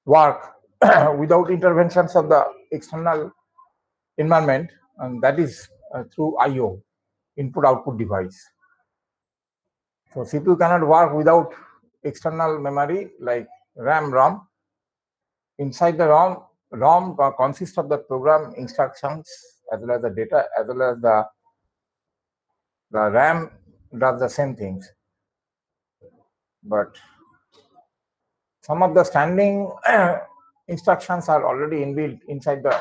work without interventions of the external environment, and that is through IO, input output device. So CPU cannot work without external memory like RAM, ROM. Inside the ROM consists of the program instructions as well as the data, as well as the RAM does the same things. But some of the standing instructions are already inbuilt inside the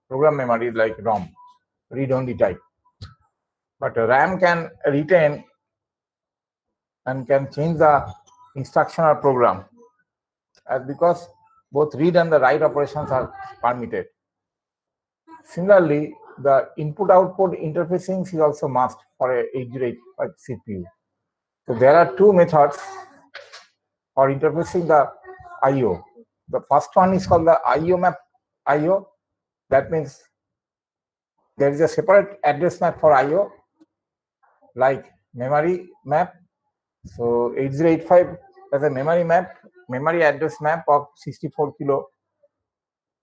program memory like ROM, read-only type. But RAM can retain and can change the instruction or program, because both read and the write operations are permitted. Similarly, the input-output interfacing is also must for a 8085 CPU. So there are two methods for interfacing the I/O. The first one is called the I/O map I/O. That means there is a separate address map for I/O, like memory map. So 8085 has a memory address map of 64 kilo,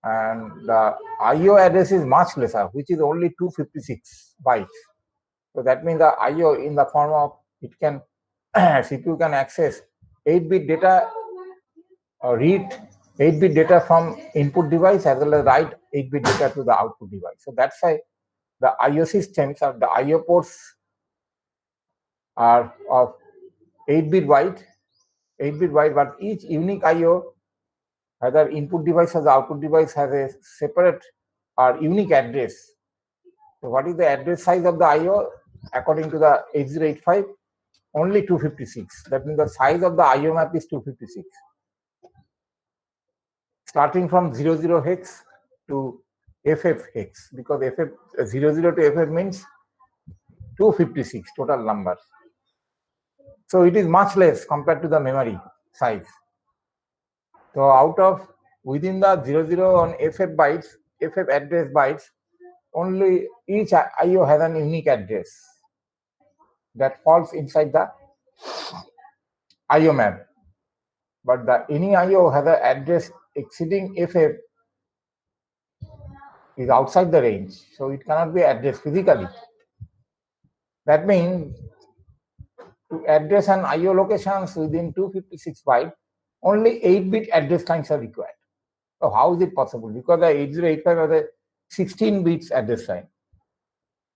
and the I/O address is much lesser, which is only 256 bytes. So that means the I/O in the form of it can CPU can access 8-bit data or read 8-bit data from input device as well as write 8-bit data to the output device. So that's why the I/O systems or the I/O ports are of 8-bit wide, but each unique I/O, either input device or the output device, has a separate or unique address. So what is the address size of the I/O according to the 8085? Only 256. That means the size of the I/O map is 256. Starting from 00 hex to FF hex, because FF 00 to FF means 256 total numbers. So it is much less compared to the memory size. So out of within the 00 on FF bytes, FF address bytes, only each I/O has an unique address that falls inside the I/O map. But the any I/O has an address exceeding FF is outside the range, so it cannot be addressed physically. That means to address an I/O locations within 256 bytes, only 8-bit address lines are required. So how is it possible? Because the 8085 has a 16 bits address line.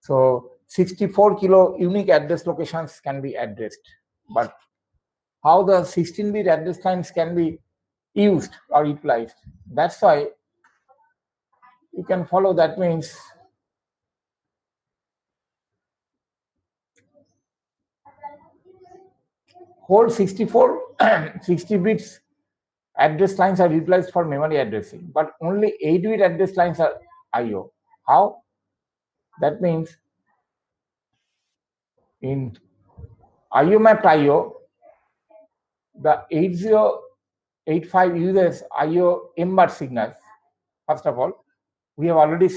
So 64 kilo unique address locations can be addressed. But how the 16-bit address lines can be used or utilized? That's why you can follow. That means whole 60 bits address lines are utilized for memory addressing, but only 8-bit address lines are I/O. How? That means in I/O mapped I/O, the 8085 uses I/O M-bar signals. First of all, we have already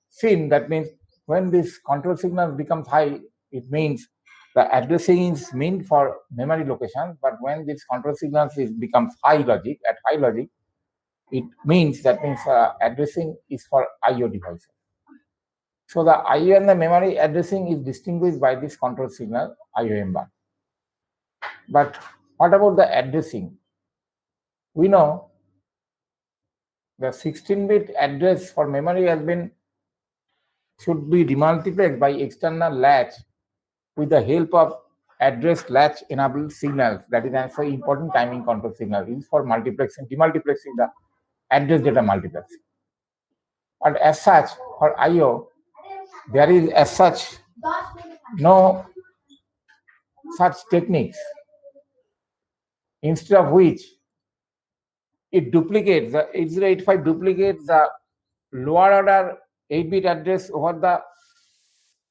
seen that means when this control signal becomes high, it means the addressing is meant for memory location. But when this control signal becomes high logic, it means addressing is for I/O devices. So the I/O and the memory addressing is distinguished by this control signal I/O M-bar. But what about the addressing? We know the 16-bit address for memory should be demultiplexed by external latch with the help of address latch enabled signals. That is also important timing control signal used for demultiplexing the address data multiplexing. But as such, for I/O, there is as such no such techniques, instead of which it duplicates the 8085 duplicates the lower order 8-bit address over the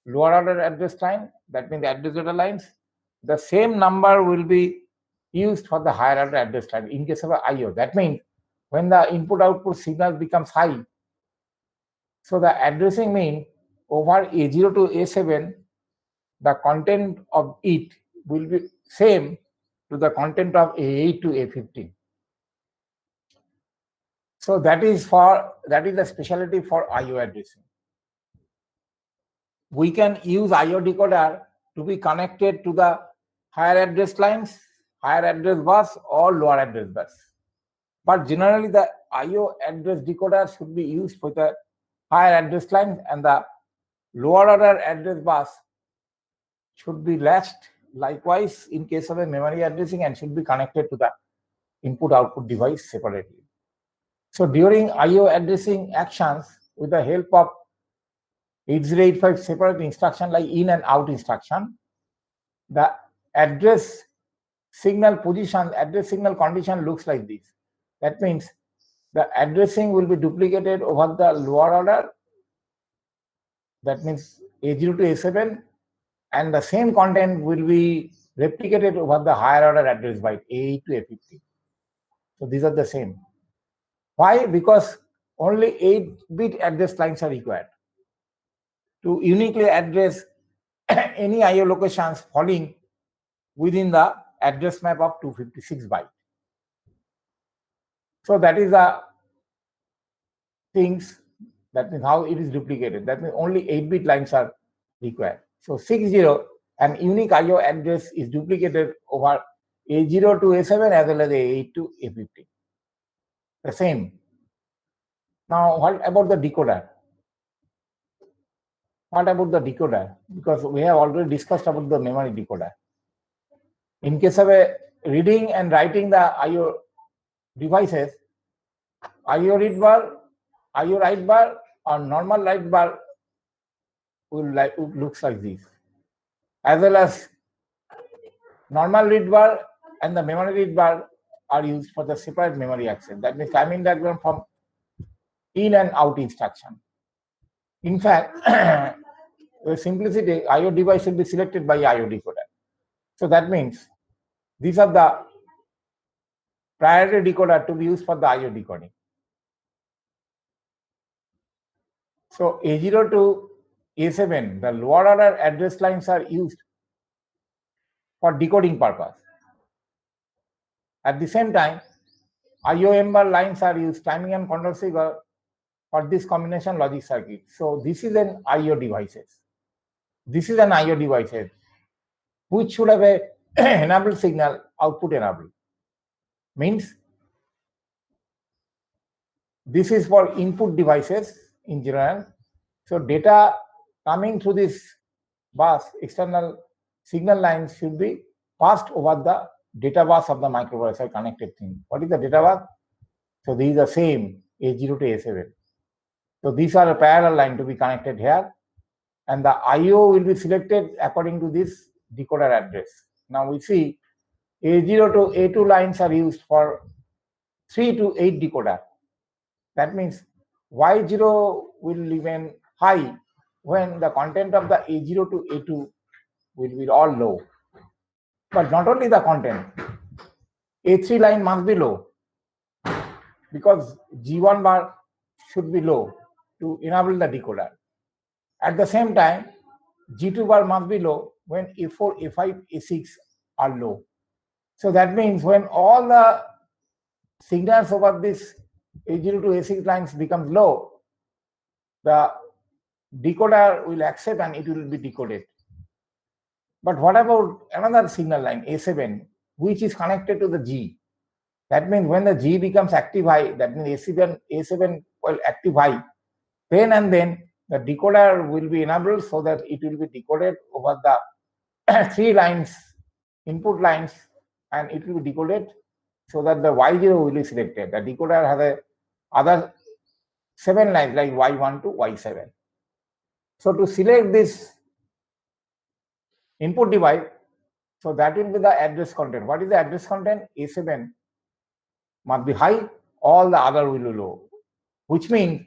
lower order address line. That means the address data lines. The same number will be used for the higher order address line in case of I/O. That means when the input output signal becomes high, so the addressing mean over A0 to A7, the content of it will be same to the content of A8 to A15. So that is the specialty for I/O addressing. We can use I/O decoder to be connected to the higher address lines, higher address bus, or lower address bus. But generally, the I/O address decoder should be used for the higher address line, and the lower order address bus should be latched likewise in case of a memory addressing and should be connected to the input-output device separately. So during I/O addressing actions, with the help of 8085 separate instruction like in and out instruction, the address signal condition looks like this. That means the addressing will be duplicated over the lower order, that means A0 to A7, and the same content will be replicated over the higher order address byte A8 to A50. So these are the same. Why? Because only 8-bit address lines are required to uniquely address any I/O locations falling within the address map of 256 byte. So that is the things, that means how it is duplicated. That means only 8-bit lines are required. So 60, an unique I/O address is duplicated over A0 to A7 as well as A8 to A50. The same. Now, what about the decoder? What about the decoder? Because we have already discussed about the memory decoder. In case of a reading and writing the I/O devices, I/O read bar, I/O write bar, or normal write bar looks like this, as well as normal read bar and the memory read bar are used for the separate memory access. That means timing diagram from in and out instruction. In fact, the simplicity, I/O device will be selected by I/O decoder. So that means these are the priority decoder to be used for the I/O decoding. So A0 to A7, the lower order address lines are used for decoding purpose. At the same time, I/O bar lines are used, timing and control figure, for this combination logic circuit. So this is an I/O devices. This is an I/O devices which should have a enabled signal, output enabled. Means this is for input devices in general. So data coming through this bus, external signal lines should be passed over the data bus of the microprocessor connected thing. What is the data bus? So these are same A0 to A7. So these are a parallel line to be connected here, and the I/O will be selected according to this decoder address. Now we see A0 to A2 lines are used for 3 to 8 decoder. That means Y0 will remain high when the content of the A0 to A2 will be all low. But not only the content, A3 line must be low because G1 bar should be low to enable the decoder. At the same time, G2 bar must be low when A4, A5, A6 are low. So that means when all the signals over this A0 to A6 lines becomes low, the decoder will accept and it will be decoded. But what about another signal line, A7, which is connected to the G? That means when the G becomes active high, that means A7 will active high, then and then the decoder will be enabled so that it will be decoded over the 3 lines, input lines, and it will be decoded so that the Y0 will be selected. The decoder has a other 7 lines like Y1 to Y7. So to select this input device, so that will be the address content. What is the address content? A7 must be high, all the other will be low, which means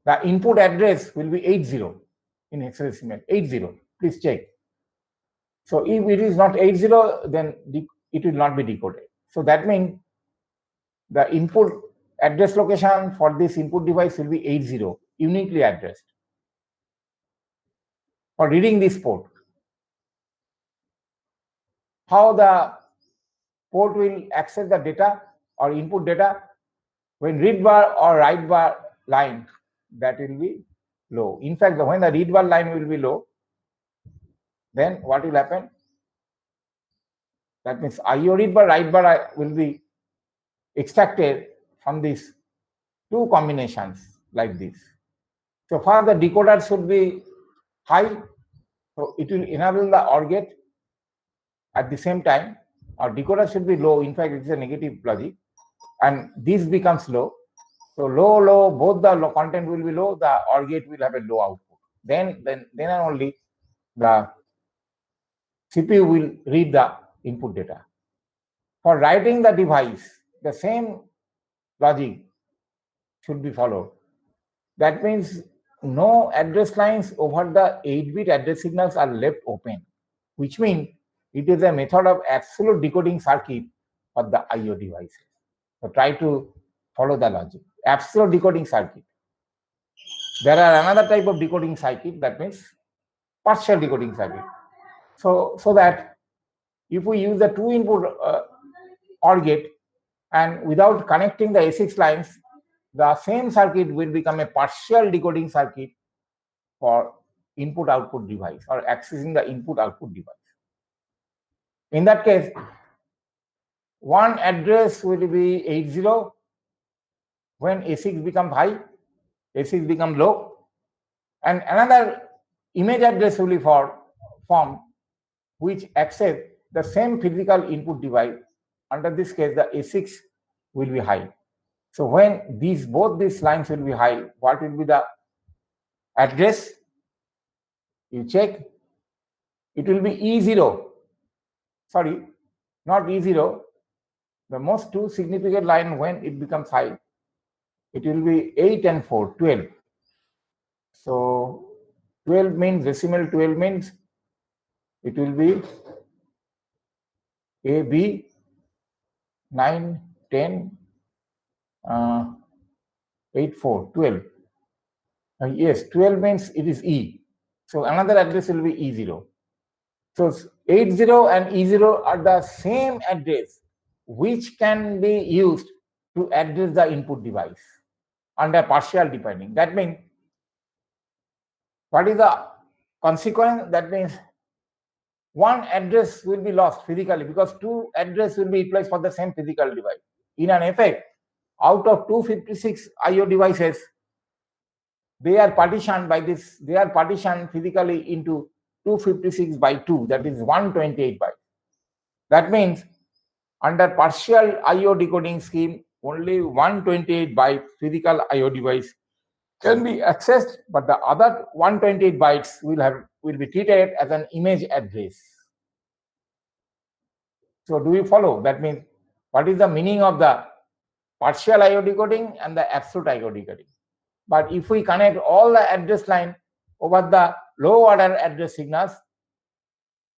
the input address will be 80 in hexadecimal, 80. Please check. So if it is not 80, then it will not be decoded. So that means the input address location for this input device will be 80, uniquely addressed. For reading this port, how the port will access the data? or input data, when read bar or write bar line, that will be low. In fact, when the read bar line will be low, then what will happen? That means IO read bar, write bar will be extracted from these two combinations like this. So far the decoder should be high, so it will enable the OR gate. At the same time, our decoder should be low. In fact, it is a negative logic, and this becomes low. So low, both the low content will be low. The OR gate will have a low output. Then and only the CPU will read the input data. For writing the device, the same logic should be followed. That means no address lines over the 8-bit address signals are left open, which means it is a method of absolute decoding circuit for the IO devices. So try to follow the logic. Absolute decoding circuit. There are another type of decoding circuit, that means partial decoding circuit. So that if we use the 2-input OR gate and without connecting the A6 lines, the same circuit will become a partial decoding circuit for input-output device or accessing the input-output device. In that case, one address will be 80 when A6 becomes high, A6 becomes low, and another image address will be formed which access the same physical input device. Under this case, the A6 will be high. So when both these lines will be high, what will be the address? You check. It will be E0. Sorry, not E0. The most two significant line when it becomes high, it will be 8 and 4, 12. So 12 means decimal 12 means it will be A, B, 9, 10, 8, 4, 12. Yes, 12 means it is E. So another address will be E0. So 80 and E0 are the same address which can be used to address the input device under partial defining. That means, what is the consequence? That means one address will be lost physically because two addresses will be utilized for the same physical device. In an effect, out of 256 IO devices, they are partitioned by this, they are partitioned physically into 256 by 2, that is 128 bytes. That means under partial IO decoding scheme, only 128 byte physical IO device can be accessed, but the other 128 bytes will be treated as an image address. So do you follow? That means what is the meaning of the partial IO decoding and the absolute IO decoding? But if we connect all the address line over the low order address signals,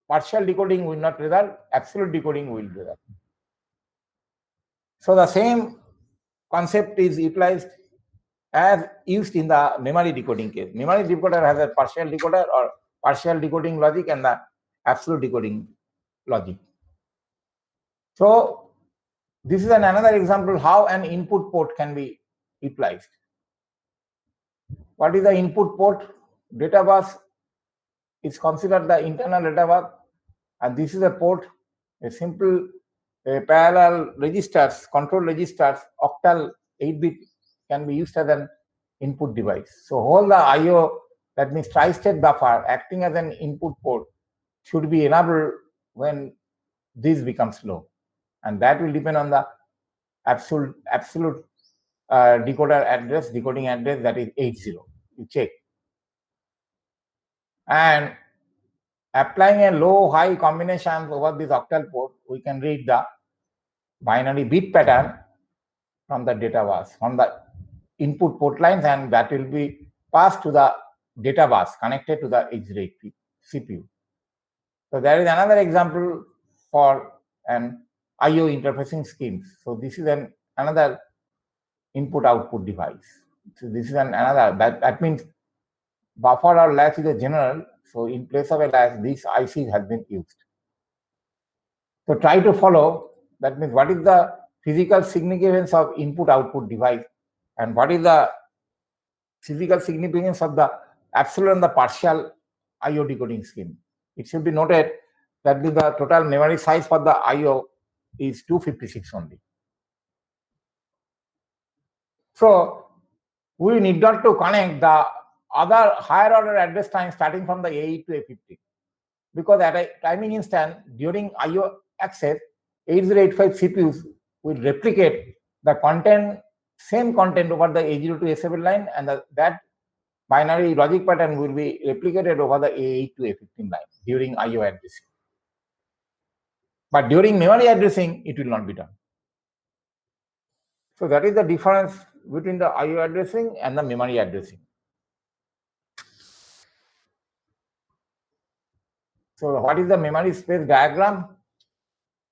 partial decoding will not result, absolute decoding will result. So the same concept is utilized as used in the memory decoding case. Memory decoder has a partial decoder or partial decoding logic and the absolute decoding logic. So this is another example how an input port can be utilized. What is the input port? Data bus is considered the internal data bus, and this is a port, a simple parallel registers, control registers, octal 8-bit can be used as an input device. So whole the IO, that means tri-state buffer acting as an input port, should be enabled when this becomes low, and that will depend on the absolute decoder address, decoding address, that is 80. You check. And applying a low-high combination over this octal port, we can read the binary bit pattern from the data bus, from the input port lines, and that will be passed to the data bus connected to the X-ray CPU. So there is another example for an IO interfacing schemes. So this is another input-output device. So this is another, that means buffer or latch is a general. So in place of a latch, this IC has been used. So try to follow. That means what is the physical significance of input-output device and what is the physical significance of the absolute and the partial I/O decoding scheme. It should be noted that the total memory size for the I/O is 256 only. So we need not to connect the other higher order address time starting from the A8 to A15, because at a timing instant during I/O access, 8085 CPUs will replicate the content, same content over the A0 to A7 line, and that binary logic pattern will be replicated over the A8 to A15 line during I/O addressing. But during memory addressing, it will not be done. So that is the difference between the I/O addressing and the memory addressing. So what is the memory space diagram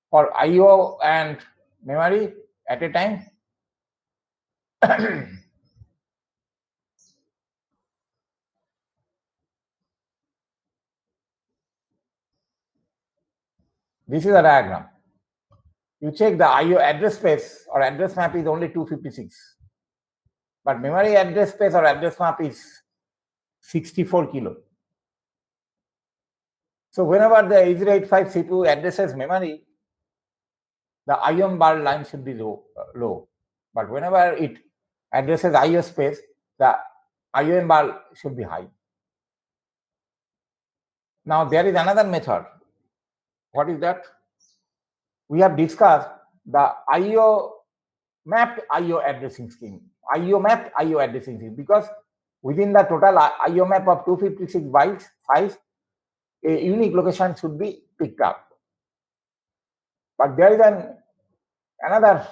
for I/O and memory at a time? This is a diagram. You check the I/O address space or address map is only 256, but memory address space or address map is 64 kilo. So whenever the 8085 CPU addresses memory, the IOM bar line should be low. But whenever it addresses I/O space, the IOM bar should be high. Now there is another method. What is that? We have discussed the mapped IO addressing scheme. Mapped IO addressing scheme, because within the total IO map of 256 bytes size, a unique location should be picked up. But there is another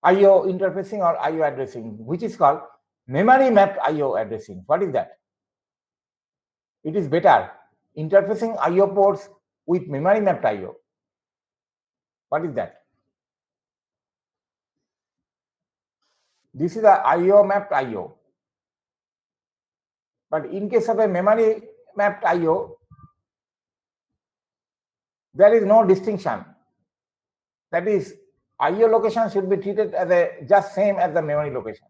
IO interfacing or IO addressing, which is called memory mapped IO addressing. What is that? It is better interfacing IO ports with memory mapped IO. What is that? This is a IO mapped IO. But in case of a memory mapped IO, there is no distinction. That is, IO location should be treated as just same as the memory location,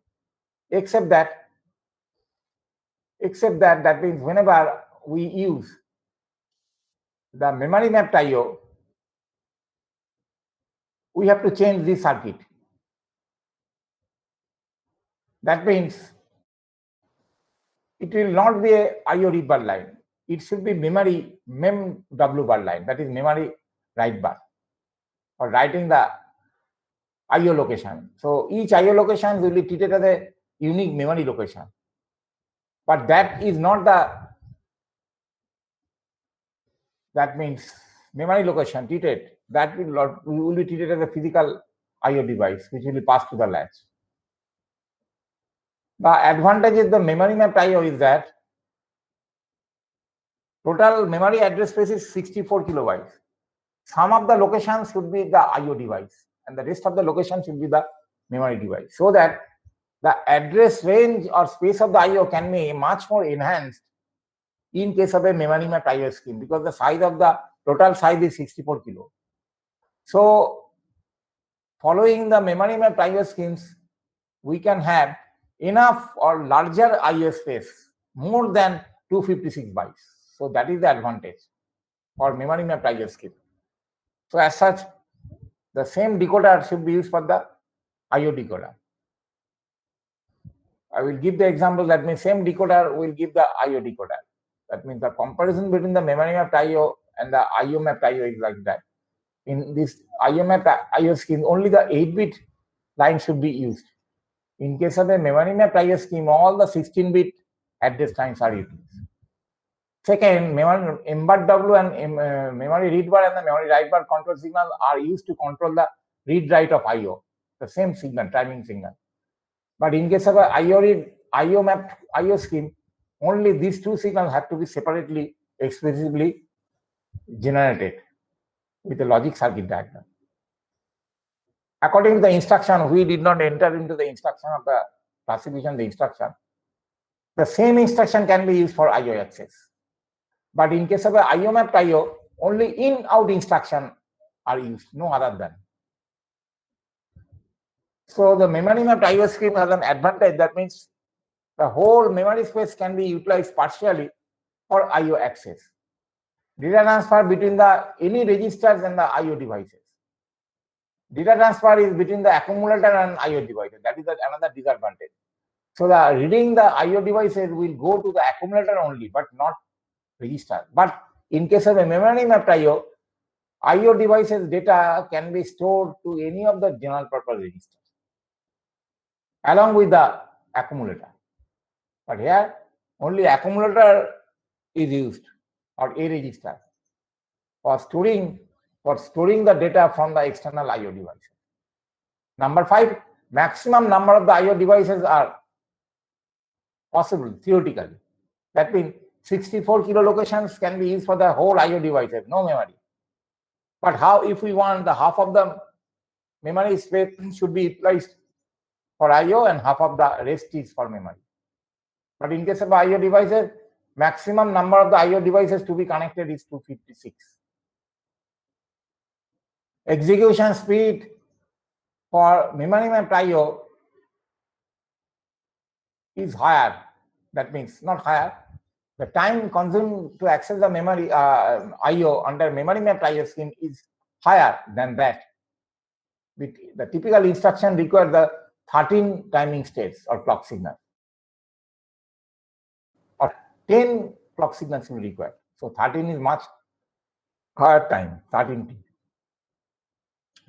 except that means whenever we use the memory mapped IO, we have to change this circuit. That means it will not be a IO read bar line. It should be memory mem W bar line, that is memory write bar, or writing the IO location. So each IO location will be treated as a unique memory location. But that is not that means memory location treated, that will be treated as a physical IO device which will be passed to the latch. The advantage of the memory mapped IO is that total memory address space is 64 kilobytes. Some of the locations should be the IO device and the rest of the locations should be the memory device, so that the address range or space of the IO can be much more enhanced in case of a memory mapped IO scheme, because the size of the total size is 64 kilo. So following the memory mapped IO schemes, we can have enough or larger IO space, more than 256 bytes. So that is the advantage for memory mapped IO scheme. So as such, the same decoder should be used for the IO decoder. I will give the example. That means same decoder will give the IO decoder. That means the comparison between the memory mapped IO and the IO mapped IO is like that. In this IO mapped IO scheme, only the 8-bit line should be used. In case of the memory mapped IO scheme, all the 16-bit address lines are used. Second, memory embedded W and memory read bar and the memory write bar control signals are used to control the read write of IO, the same signal, timing signal. But in case of a IO mapped IO scheme, only these two signals have to be separately, explicitly generated with a logic circuit diagram. According to the instruction, we did not enter into the instruction of the classification, the instruction. The same instruction can be used for IO access. But in case of a IO mapped IO, only in-out instruction are used, no other than. So the memory mapped IO scheme has an advantage. That means the whole memory space can be utilized partially for IO access. Data transfer between the any registers and the IO devices. Data transfer is between the accumulator and IO devices. That is another disadvantage. So the reading the IO devices will go to the accumulator only, but not register. But in case of a memory mapped IO devices data can be stored to any of the general purpose registers along with the accumulator. But here only accumulator is used or a register for storing the data from the external IO devices. Number 5, maximum number of the IO devices are possible theoretically. That means 64 kilo locations can be used for the whole IO devices, no memory. But how if we want the half of the memory space should be utilized for IO and half of the rest is for memory. But in case of IO devices, maximum number of the IO devices to be connected is 256. Execution speed for memory mapped IO is higher. That means not higher. The time consumed to access the memory IO under memory mapped IO scheme is higher than that. The typical instruction requires the 13 timing states or clock signals, or 10 clock signals will require. So 13 is much higher time, 13T.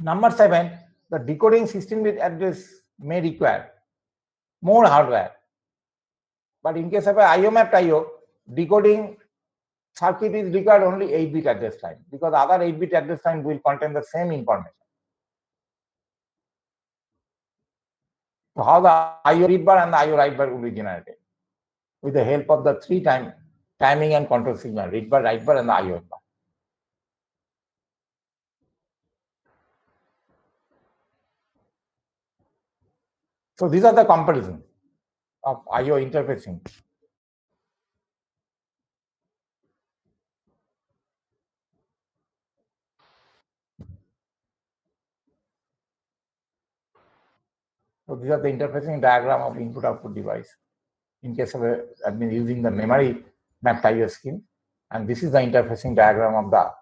Number 7, the decoding 16-bit address may require more hardware. But in case of a IO mapped IO, decoding circuit is required only 8-bit address line, because other 8-bit address line will contain the same information. So how the IO read bar and the IO write bar will be generated? With the help of the 3 timing and control signal, read bar, write bar, and the IO bar. So these are the comparisons of IO interfacing. So these are the interfacing diagram of input-output device in case of using the memory mapped IO scheme, and this is the interfacing diagram of the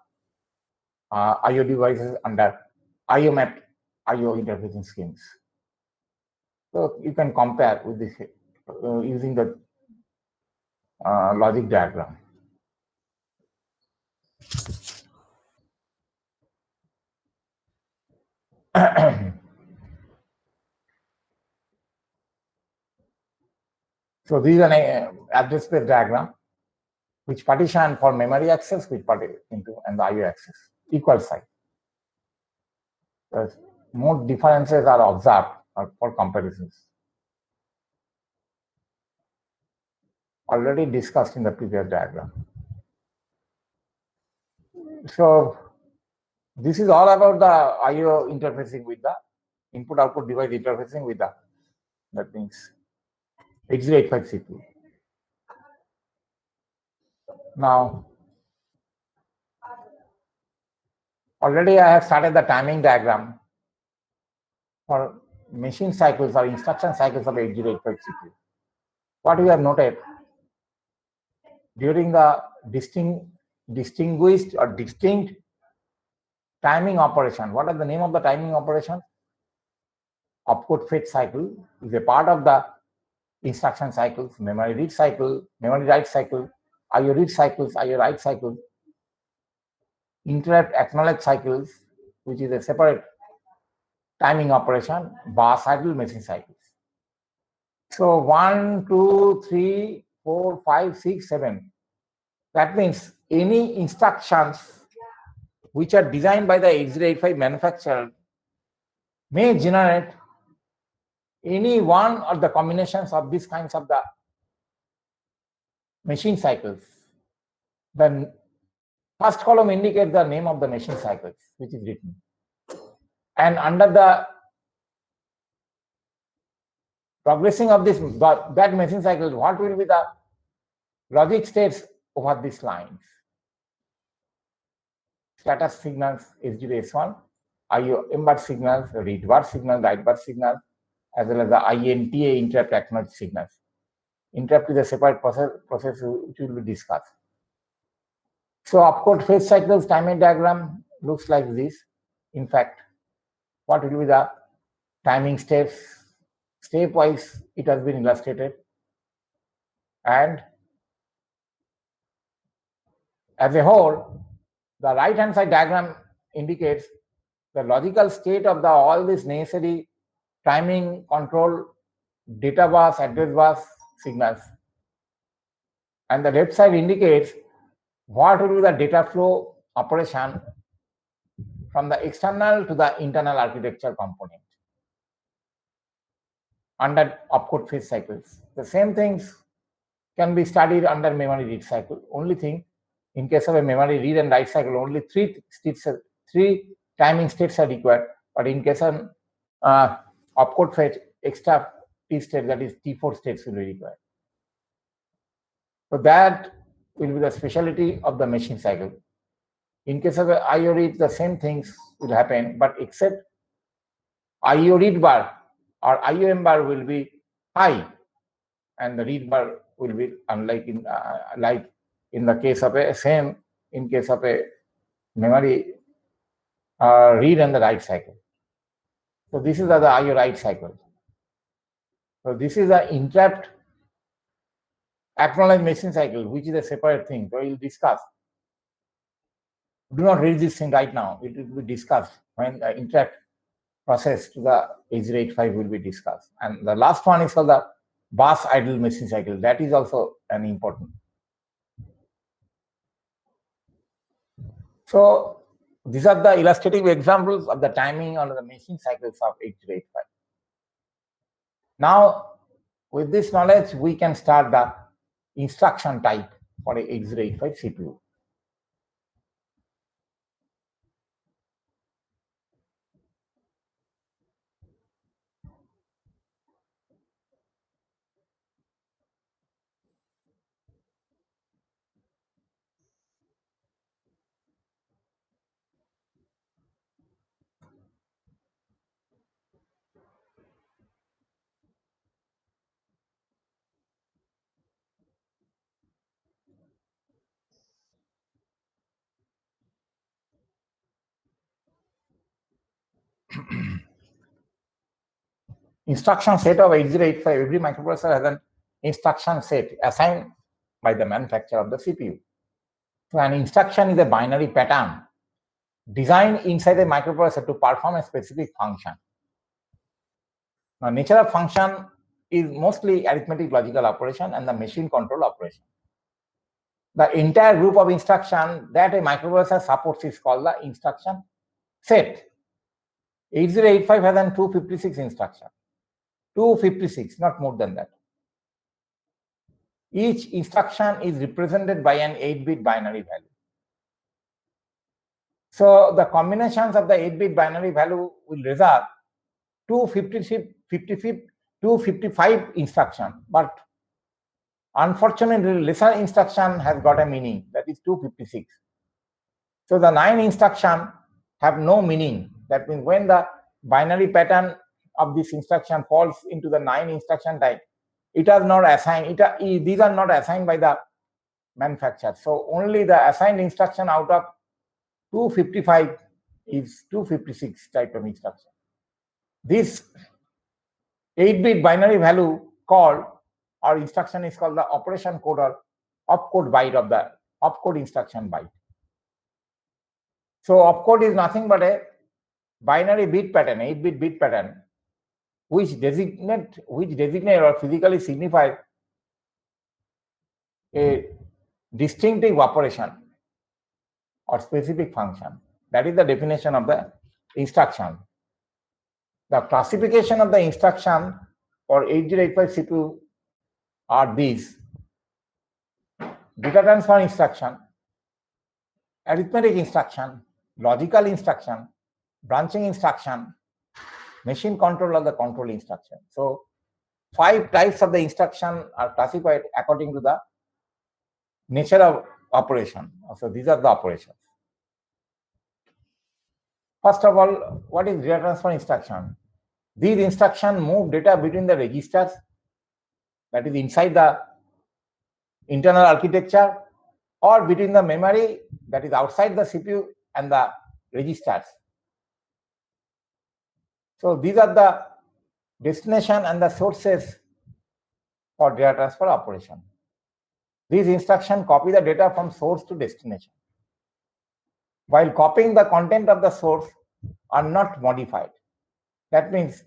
IO devices under IO mapped IO interfacing schemes. So you can compare with this using the logic diagram. So this is an address space diagram which partition for memory access, which partition into and the IO access equal size. More differences are observed for comparisons. Already discussed in the previous diagram. So this is all about the IO interfacing with the input-output device interfacing with the, that means 8085 CPU. Now, already I have started the timing diagram for machine cycles or instruction cycles of 8085 CPU. What we have noted during the distinguished or distinct timing operation. What is the name of the timing operation? Opcode fetch cycle is a part of the instruction cycles, memory read cycle, memory write cycle, IO read cycles, IO write cycle, interrupt acknowledge cycles, which is a separate timing operation, bar cycle, machine cycles. So 1, 2, 3, 4, 5, 6, 7. That means any instructions which are designed by the 8085 manufacturer may generate any one of the combinations of these kinds of the machine cycles. The first column indicates the name of the machine cycles which is written. And under the progressing of this that machine cycle, what will be the logic states over these lines? status signals S0 S1, IO ember signals, read bar signal, write bar signal, as well as the INTA interrupt acknowledge signals. Interrupt is a separate process which will be discussed. So opcode phase cycles timing diagram looks like this. In fact, what will be the timing steps? Stepwise, it has been illustrated. And as a whole, the right-hand side diagram indicates the logical state of all these necessary timing control data bus, address bus signals. And the left side indicates what will be the data flow operation from the external to the internal architecture component under opcode phase cycles. The same things can be studied under memory read cycle. Only thing, in case of a memory read and write cycle, only three timing states are required. But in case of opcode phase, extra T state, that is T4 states will be required. So that will be the specialty of the machine cycle. In case of IO read, the same things will happen, but except IO read bar or IOM bar will be high, and the read bar will be unlike in like in the case of a same in case of a memory read and the write cycle. So this is the IO write cycle. So this is the interrupt acknowledge machine cycle, which is a separate thing. So we'll discuss. Do not read this thing right now. It will be discussed when the interrupt process to the 8085 will be discussed. And the last one is called the bus idle machine cycle. That is also an important. So these are the illustrative examples of the timing on the machine cycles of 8085. Now, with this knowledge, we can start the instruction type for a 8085 CPU. Instruction set of 8085, every microprocessor has an instruction set assigned by the manufacturer of the CPU. So an instruction is a binary pattern designed inside a microprocessor to perform a specific function. Now, nature of function is mostly arithmetic logical operation and the machine control operation. The entire group of instruction that a microprocessor supports is called the instruction set. 8085 has an 256 instruction. 256, not more than that. Each instruction is represented by an 8-bit binary value. So the combinations of the 8-bit binary value will result 255 instruction, but unfortunately lesser instruction has got a meaning, that is 256. So the 9 instruction have no meaning. That means when the binary pattern of this instruction falls into the 9 instruction type, it is not assigned. These are not assigned by the manufacturer. So only the assigned instruction out of 255 is 256 type of instruction. This 8-bit binary value called or instruction is called the operation code or opcode byte of the opcode instruction byte. So opcode is nothing but a binary bit pattern, 8-bit bit pattern, which designate or physically signifies a distinctive operation or specific function. That is the definition of the instruction. The classification of the instruction for 8085 CPU are these: data transfer instruction, arithmetic instruction, logical instruction, branching instruction, machine control of the control instruction. So 5 types of the instruction are classified according to the nature of operation. So these are the operations. First of all, what is data transfer instruction? These instructions move data between the registers, that is inside the internal architecture, or between the memory, that is outside the CPU, and the registers. So these are the destination and the sources for data transfer operation. These instructions copy the data from source to destination. While copying, the content of the source are not modified. That means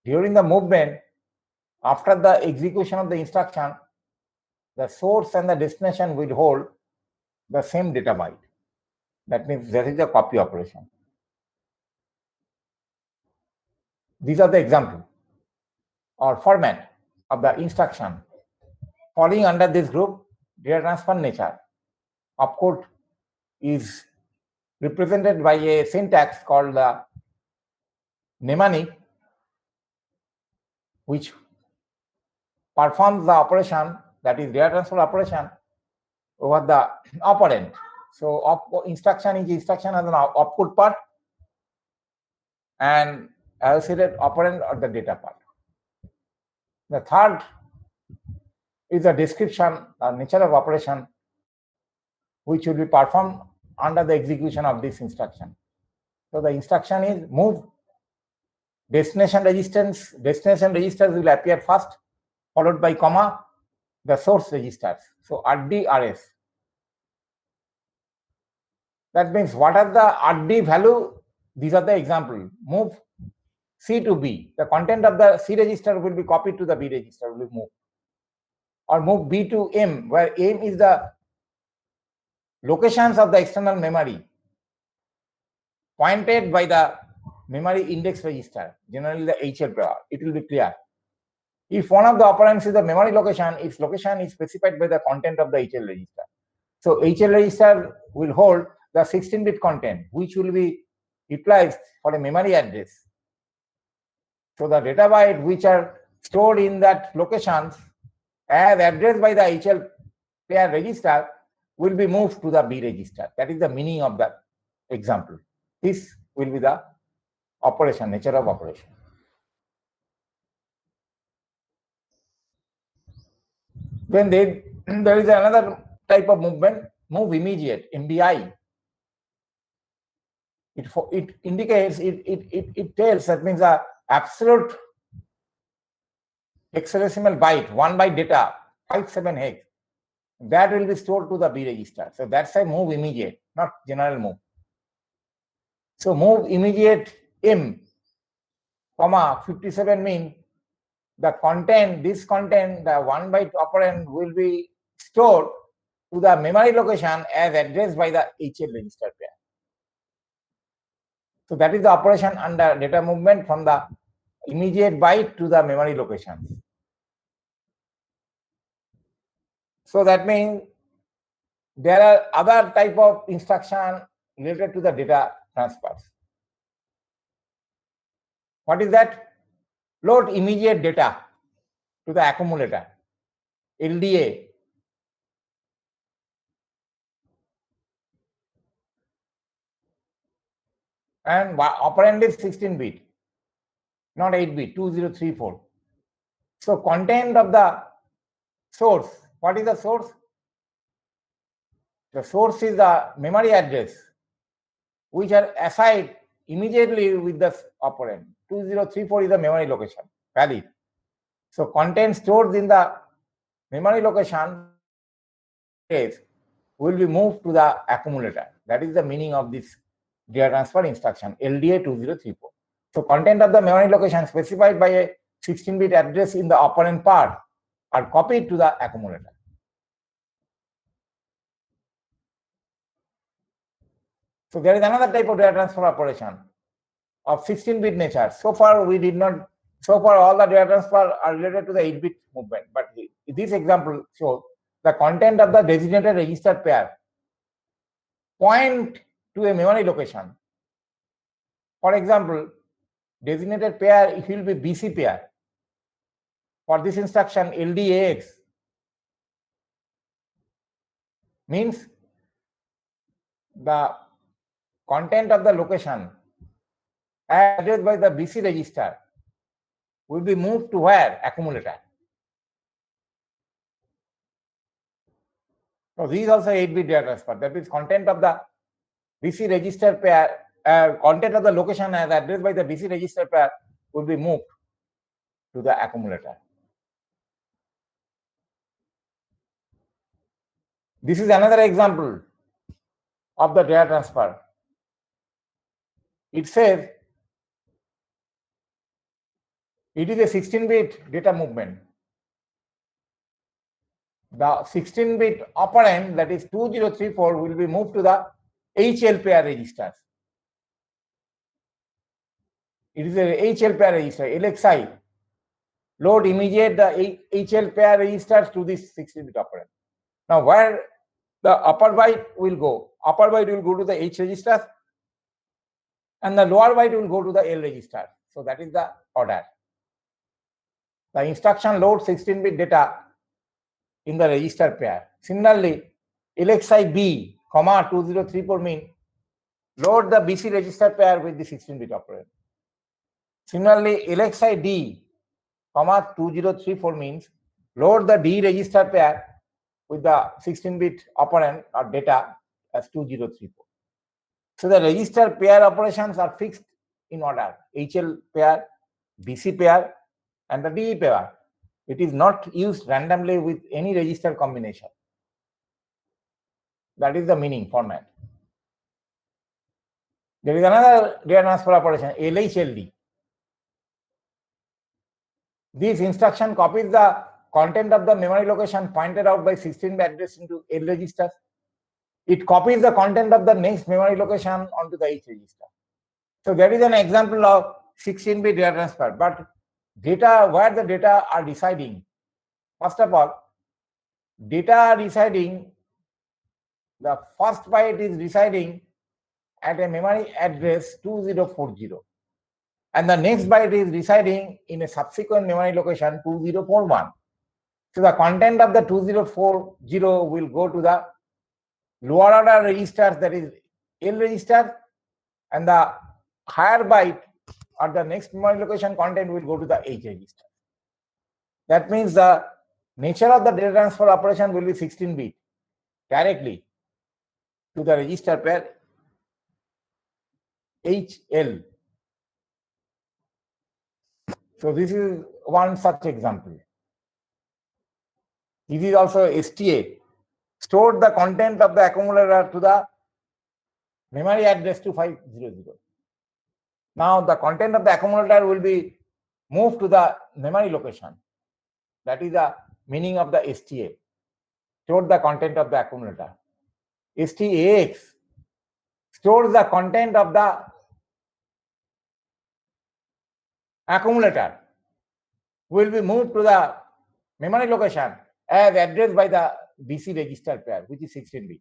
during the movement, after the execution of the instruction, the source and the destination will hold the same data byte. That means there is a copy operation. These are the examples or format of the instruction falling under this group. Data transfer nature opcode is represented by a syntax called the mnemonic, which performs the operation, that is data transfer operation, over the operand. So instruction is instruction as an opcode part, and associated operand or the data part. The third is the description or nature of operation, which will be performed under the execution of this instruction. So the instruction is move destination registers. Destination registers will appear first, followed by comma the source registers. So RD, RS. That means what are the RD value? These are the example. Move C to B. The content of the C register will be copied to the B register, will be moved. Or move B to M, where M is the locations of the external memory pointed by the memory index register, generally the HL pair. It will be clear. If one of the operands is the memory location, its location is specified by the content of the HL register. So HL register will hold the 16-bit content, which will be utilized for a memory address. So the data byte which are stored in that locations as addressed by the HL pair register will be moved to the B register. That is the meaning of that example. This will be the operation, nature of operation. Then there is another type of movement, move immediate, MBI. It indicates, it tells, that means the absolute hexadecimal byte, 1 byte data, 57 hex, that will be stored to the B register. So that's a move immediate, not general move. So move immediate M, comma 57 means the content, this content, the 1 byte operand will be stored to the memory location as addressed by the HL register pair. So that is the operation under data movement from the immediate byte to the memory location. So that means there are other type of instruction related to the data transfers. What is that? Load immediate data to the accumulator, LDA. And operand is 16-bit, not 8-bit, 2034. So content of the source, what is the source? The source is the memory address, which are assigned immediately with the operand. 2034 is the memory location, valid. So content stored in the memory location will be moved to the accumulator. That is the meaning of this data transfer instruction, LDA 2034. So content of the memory location specified by a 16-bit address in the operand part are copied to the accumulator. So there is another type of data transfer operation of 16-bit nature. So far all the data transfer are related to the 8-bit movement, but this example shows the content of the designated register pair point to a memory location. For example, designated pair, it will be BC pair. For this instruction, LDAX means the content of the location addressed by the BC register will be moved to where? Accumulator. So this is also 8-bit data transfer. That means content of the BC register pair, content of the location as addressed by the BC register pair will be moved to the accumulator. This is another example of the data transfer. It says it is a 16-bit data movement. The 16-bit operand, that is 2034, will be moved to the HL pair registers. It is a HL pair register, LXI. Load immediate the HL pair registers to this 16-bit operand. Now, where the upper byte will go? Upper byte will go to the H register, and the lower byte will go to the L register. So that is the order. The instruction loads 16-bit data in the register pair. Similarly, LXI B, 2034 mean load the BC register pair with the 16-bit operand. Similarly, LXI D, 2034 means load the D register pair with the 16-bit operand or data as 2034. So the register pair operations are fixed in order: HL pair, BC pair, and the DE pair. It is not used randomly with any register combination. That is the meaning format. There is another data transfer operation, LHLD. This instruction copies the content of the memory location pointed out by 16-bit address into L register. It copies the content of the next memory location onto the H register. So that is an example of 16-bit data transfer. But data, where the data are residing, first of all, data are residing, the first byte is residing at a memory address 2040, and the next byte is residing in a subsequent memory location 2041. So the content of the 2040 will go to the lower order registers, that is L register, and the higher byte or the next memory location content will go to the H register. That means the nature of the data transfer operation will be 16-bit directly to the register pair HL. So this is one such example. This is also STA. Stored the content of the accumulator to the memory address 2500. Now the content of the accumulator will be moved to the memory location. That is the meaning of the STA. Stored the content of the accumulator. STAX stores the content of the accumulator will be moved to the memory location as addressed by the BC register pair, which is 16-bit,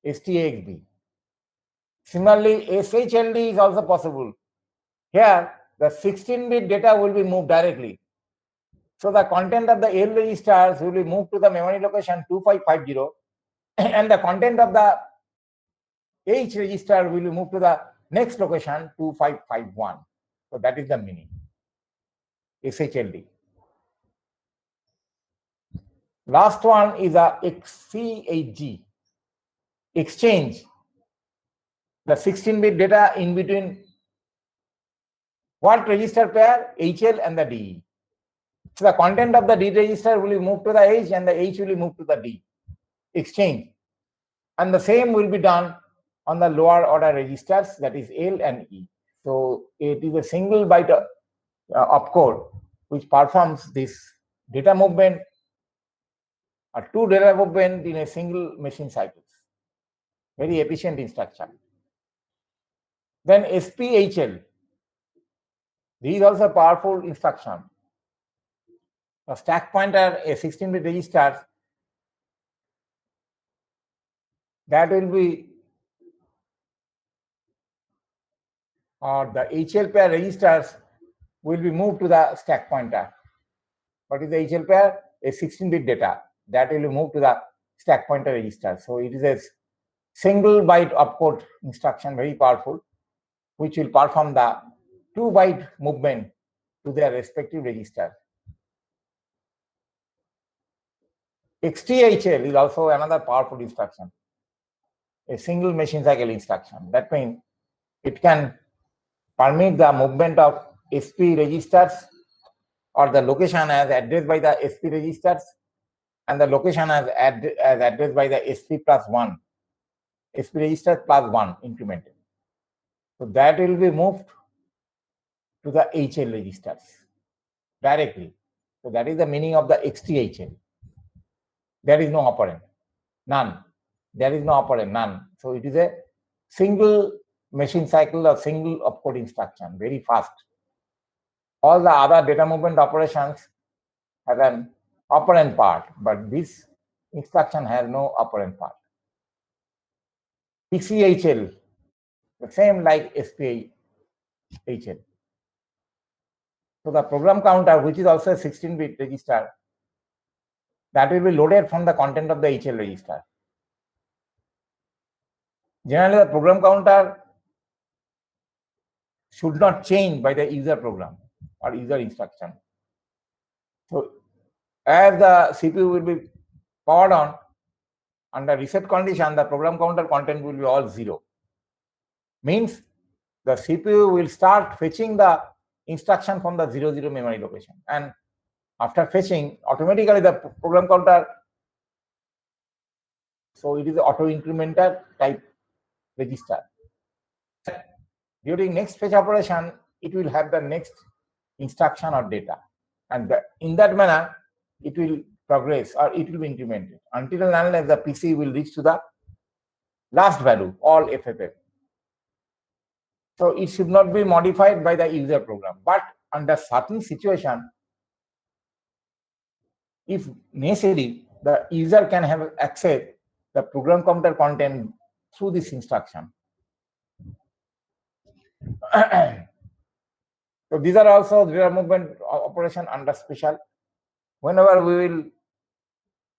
STAXB. Similarly, SHLD is also possible. Here, the 16-bit data will be moved directly. So the content of the L registers will be moved to the memory location 2550, and the content of the H register will be moved to the next location 2551. So that is the meaning. SHLD. Last one is a XCHG, exchange the 16-bit data in between what register pair? HL and the DE. So the content of the D register will be moved to the H and the H will be moved to the D. Exchange. And the same will be done on the lower order registers, that is L and E. So it is a single byte opcode which performs this data movement or two data movement in a single machine cycle. Very efficient instruction. Then SPHL. This is also a powerful instruction. A stack pointer, a 16-bit register, that will be, or the HL pair registers will be moved to the stack pointer. What is the HL pair? A 16-bit data that will be moved to the stack pointer register. So it is a single byte opcode instruction, very powerful. which will perform the 2-byte movement to their respective register. XTHL is also another powerful instruction, a single machine cycle instruction. That means it can permit the movement of SP registers or the location as addressed by the SP registers and the location as addressed by the SP plus 1, SP register plus 1 incremented. So that will be moved to the HL registers directly. So that is the meaning of the XTHL. There is no operand, none. There is no operand, none. So it is a single machine cycle or single opcode instruction, very fast. All the other data movement operations have an operand part, but this instruction has no operand part. PCHL, the same like SPHL. So the program counter, which is also a 16-bit register, that will be loaded from the content of the HL register. Generally, the program counter should not change by the user program or user instruction. So as the CPU will be powered on, under reset condition, the program counter content will be all 0. Means the CPU will start fetching the instruction from the 00 memory location. And after fetching, automatically the program counter, so it is auto incrementer type register. During next fetch operation, it will have the next instruction or data. And in that manner, it will progress or it will be incremented until and unless the PC will reach to the last value, all FFF. So it should not be modified by the user program. But under certain situation, if necessary, the user can have access the program counter content through this instruction. So these are also data movement operation under special. Whenever we will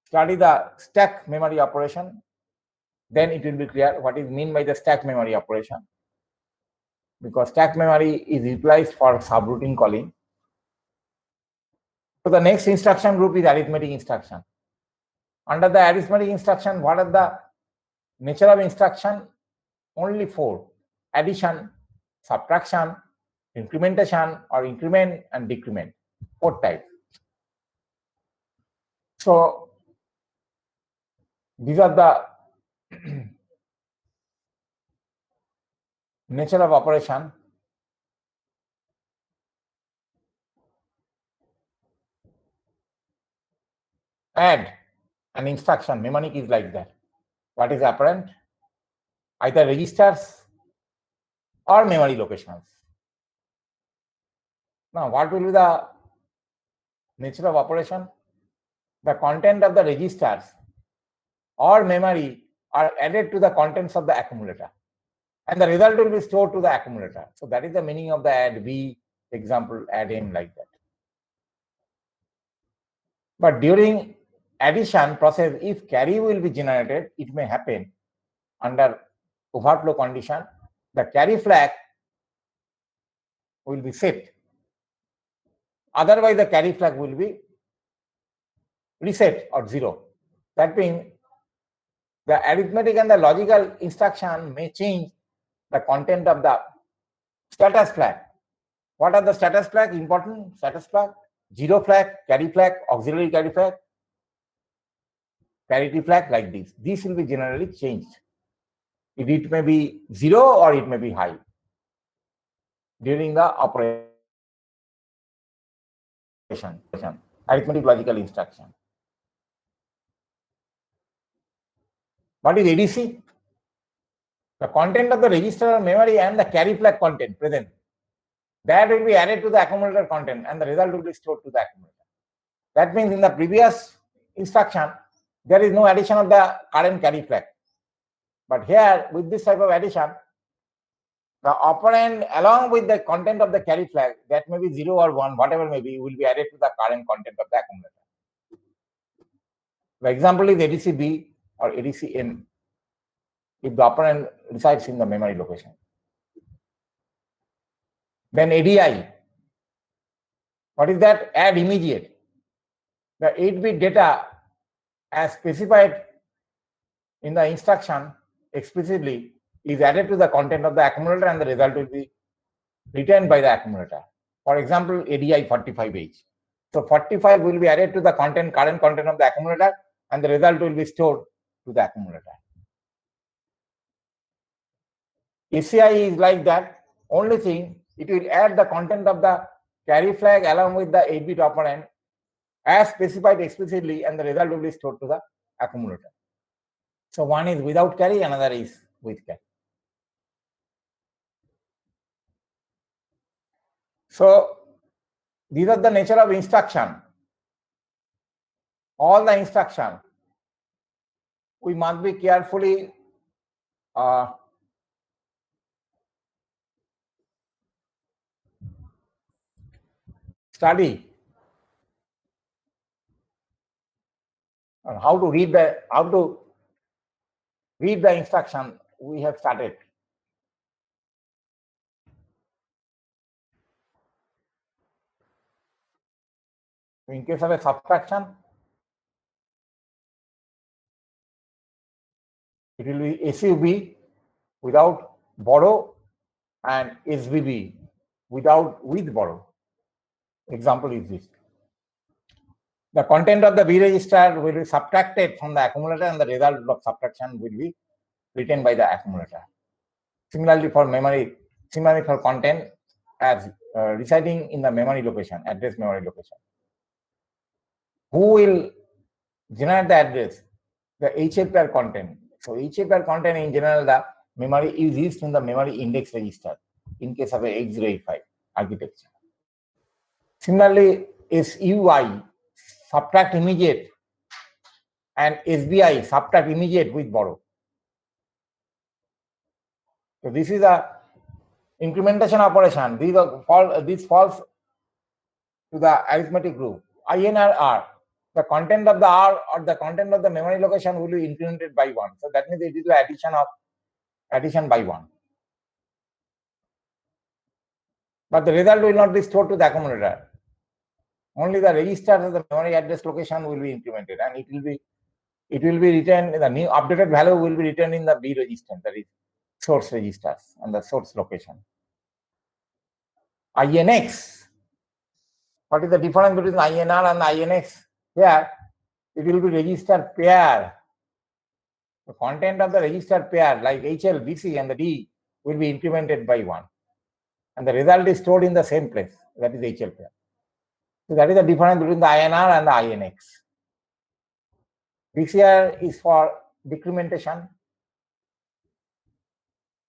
study the stack memory operation, then it will be clear what is meant by the stack memory operation. Because stack memory is utilized for subroutine calling. So the next instruction group is arithmetic instruction. Under the arithmetic instruction, what are the nature of instruction? Only 4: addition, subtraction, incrementation or increment and decrement. 4 types. So these are the nature of operation. Add an instruction, mnemonic is like that. What is apparent? Either registers or memory locations. Now, what will be the nature of operation? The content of the registers or memory are added to the contents of the accumulator, and the result will be stored to the accumulator. So that is the meaning of the add B, example, add in like that. But during addition process, if carry will be generated, it may happen under overflow condition, the carry flag will be set. Otherwise, the carry flag will be reset or 0. That means the arithmetic and the logical instruction may change the content of the status flag. What are the status flag? Important status flag: 0 flag, carry flag, auxiliary carry flag, parity flag, like this. This will be generally changed. It may be 0 or it may be high during the operation, arithmetic logical instruction. What is ADC? The content of the register memory and the carry flag content present, that will be added to the accumulator content and the result will be stored to the accumulator. That means in the previous instruction, there is no addition of the current carry flag. But here, with this type of addition, the operand along with the content of the carry flag, that may be 0 or 1, whatever may be, will be added to the current content of the accumulator. The example is ADC B or ADC N if the operand resides in the memory location. Then ADI. What is that? Add immediate. The 8-bit data as specified in the instruction explicitly is added to the content of the accumulator and the result will be retained by the accumulator. For example, ADI 45H. So 45 will be added to the current content of the accumulator and the result will be stored to the accumulator. ACI is like that. Only thing, it will add the content of the carry flag along with the 8-bit operand as specified explicitly and the result will be stored to the accumulator. So one is without carry, another is with carry. So these are the nature of instruction. All the instruction we must be carefully study on how to read the instruction we have started. In case of a subtraction, it will be SUB without borrow and SBB with borrow. Example is this. The content of the B register will be subtracted from the accumulator and the result of subtraction will be written by the accumulator. Similarly for content as residing in the memory location, address memory location. Who will generate the address? The HL pair content. So HL pair content in general, the memory is used in the memory index register in case of a X085 architecture. Similarly, SUI subtract immediate and SBI subtract immediate with borrow. So this is a incrementation operation. This falls to the arithmetic group. INR R. The content of the R or the content of the memory location will be incremented by 1. So that means it is the addition by 1. But the result will not be stored to the accumulator. Only the registers of the memory address location will be incremented, and it will be written. The new updated value will be written in the B register, that is source registers and the source location. INX. What is the difference between INR and the INX? Here, it will be register pair. The content of the register pair like HL, BC and the D will be incremented by 1. And the result is stored in the same place, that is HL pair. So that is the difference between the INR and the INX. DCR is for decrementation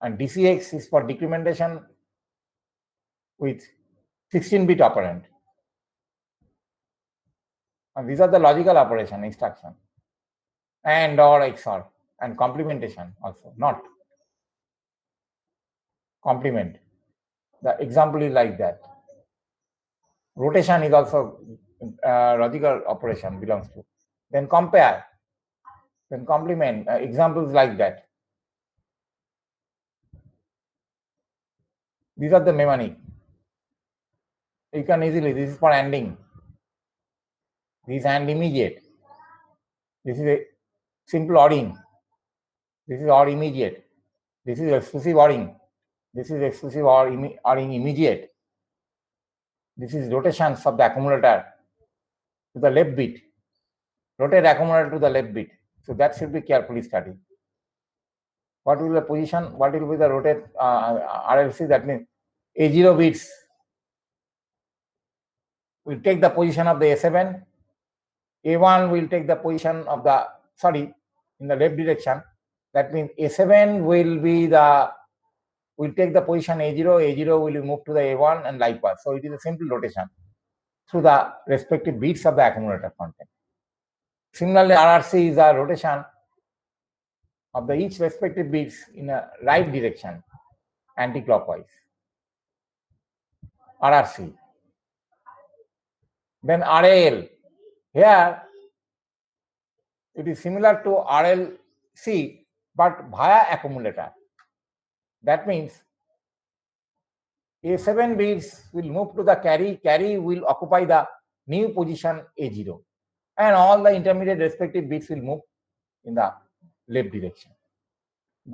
and DCX is for decrementation with 16-bit operand. And these are the logical operation instruction. And or XOR and complementation also, not complement. The example is like that. Rotation is also logical operation belongs to. Then compare, then complement, examples like that. These are the mnemonic. You can easily, this is for ANDing. This is AND immediate. This is a simple ORing. This is OR immediate. This is exclusive ORing. This is exclusive ORing immediate. This is rotations of the accumulator to the left bit. Rotate accumulator to the left bit. So that should be carefully studied. What will be the position? What will be the rotate RLC? That means A0 bits will take the position of the A7. A1 will take the position of the, in the left direction. That means A7 will take the position A0, A0 will move to the A1 and likewise. So it is a simple rotation through the respective bits of the accumulator content. Similarly, RRC is a rotation of the each respective bits in a right direction, anti-clockwise. RRC. Then RAL. Here, it is similar to RLC, but via accumulator. That means A7 bits will move to the carry will occupy the new position A0, and all the intermediate respective bits will move in the left direction.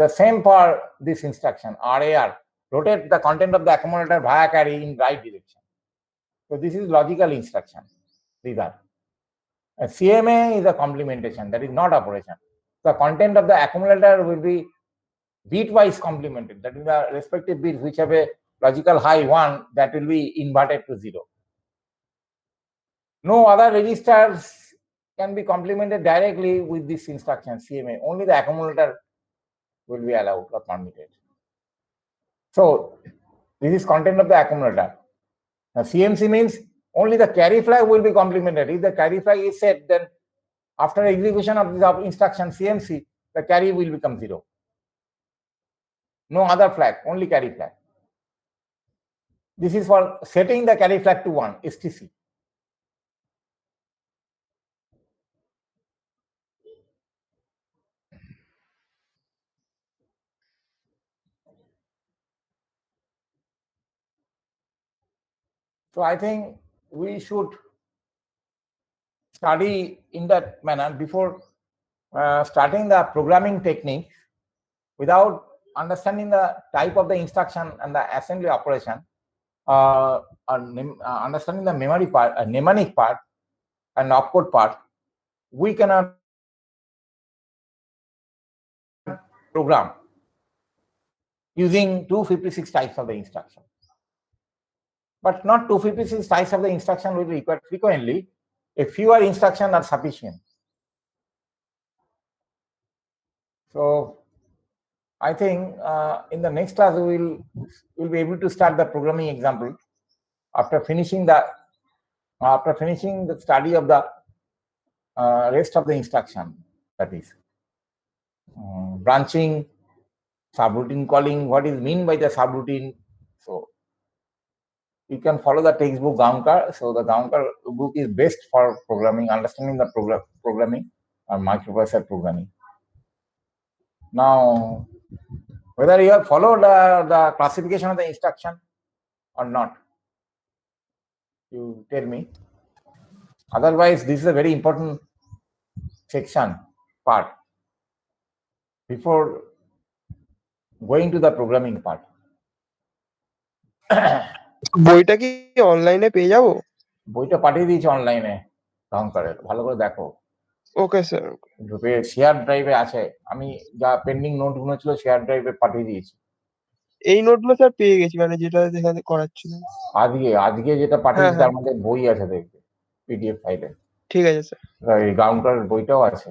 The same for this instruction RAR, rotate the content of the accumulator via carry in right direction. So this is logical instruction. These are. A CMA is a complementation, that is not operation. The content of the accumulator will be bitwise complemented, that is the respective bits which have a logical high 1, that will be inverted to 0. No other registers can be complemented directly with this instruction CMA. Only the accumulator will be allowed or permitted. So this is content of the accumulator. Now CMC means only the carry flag will be complemented. If the carry flag is set, then after execution of this instruction CMC, the carry will become 0. No other flag, only carry flag. This is for setting the carry flag to 1, STC. So I think we should study in that manner before starting the programming technique. Without understanding the type of the instruction and the assembly operation, understanding the memory part, mnemonic part, and opcode part, we cannot program using 256 types of the instruction. But not 256 types of the instruction will be required frequently. A fewer instructions are sufficient. So I think in the next class we will be able to start the programming example after finishing the study of the rest of the instruction, that is branching, subroutine calling, what is mean by the subroutine. So you can follow the textbook Gaonkar. So the Gaonkar book is best for programming, understanding the programming or microprocessor programming. Now, whether you have followed the classification of the instruction or not, you tell me. Otherwise, this is a very important section part before going to the programming part. বইটা কি অনলাইনে পেয়ে যাবো? বইটা পাঠিয়ে দিয়েছি অনলাইনে গাওঙ্কারের, ভালো করে দেখো। Okay sir. গ্রুপে শেয়ার ড্রাইভে আছে, আমি যা পেন্ডিং নোটগুলো ছিল শেয়ার ড্রাইভে পাঠিয়ে দিয়েছি। এই নোটগুলো স্যার পেয়ে গেছি, মানে যেটা এখানে করাচ্ছিল। আজকে যেটা পাঠিয়েছি হ্যাঁ, তার হ্যাঁ। মধ্যে বই আছে, দেখবে পিডিএফ ফাইলে। ঠিক আছে স্যার। এই গাওঙ্কারের বইটাও আছে।